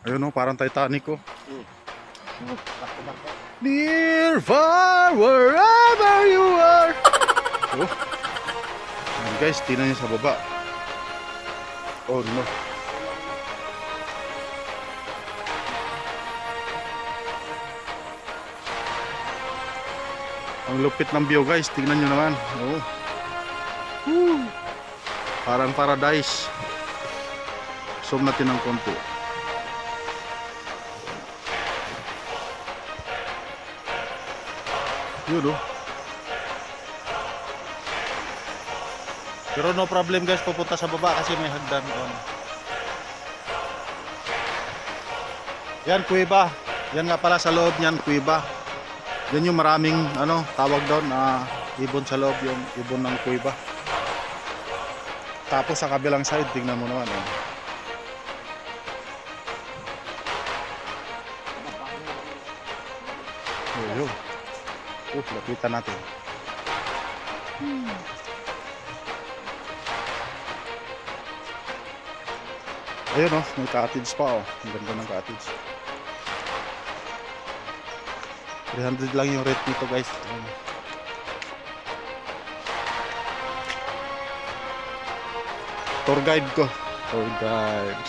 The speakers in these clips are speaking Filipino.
Ayun o, parang Titanic oh. Near, far, wherever you are. Oh. Ayan guys, tingnan nyo sa baba. Oh no. Ang lupit ng view guys, tingnan nyo naman. Oh. Woo. Parang paradise. Zoom natin ng konti. Yun oh. Pero no problem guys, pupunta sa baba kasi may hagdan doon. Yan, kuweba. Yan nga pala sa loob niyan, kuweba. Yan yung maraming ano, tawag doon na ibon sa loob, yung ibon ng kuweba. Tapos sa kabilang side, tingnan mo naman oh. Yun. Lapitan natin. Ayun oh, may cottage pa oh. Ang ganda ng cottage. 300 lang yung rate nito guys. Tour guide ko. Tour guide.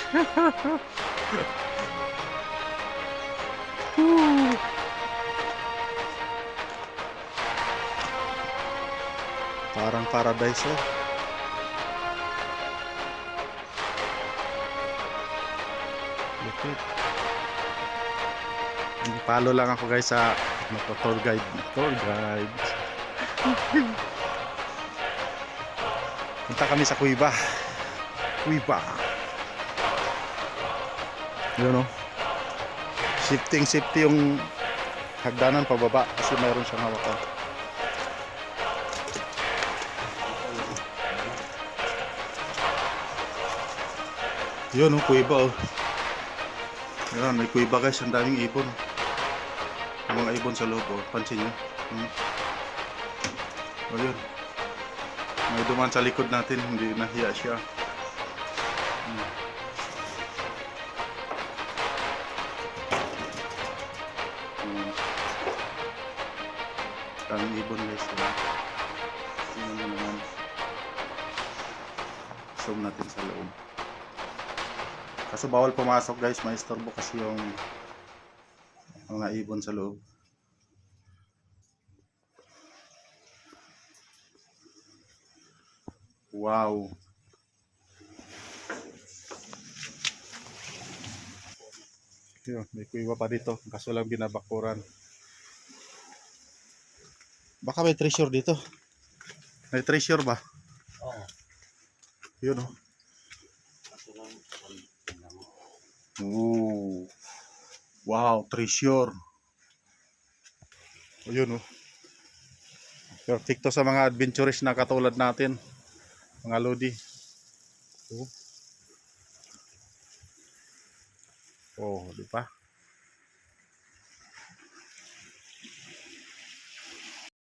Parang paradise oh. Lupit. Follow lang ako guys sa tour guide. Tour guide. Punta kami sa Kuiba. Kuiba. Yun oh. Safety yung hagdanan pababa kasi mayroon siyang hawakan. Yun oh, Kuiba oh. Yan, may kuweba guys, ang daming ibon. Ang mga ibon sa loob, oh. Pansin nyo. O yun. May duman sa likod natin, hindi nahiya siya. Daming ibon guys. Tingnan nyo naman. Zoom natin sa loob. Kaso bawal pumasok guys, maistorbo kasi yung mga ibon sa loob. Wow. Yun, may kuiba pa dito, kaso lang binabakuran. Baka may treasure dito. May treasure ba? Oo. Yun oh. Ooh. Wow, treasure. O yun oh. Perfect to sa mga adventurist na katulad natin. Mga lodi. Oh, di ba?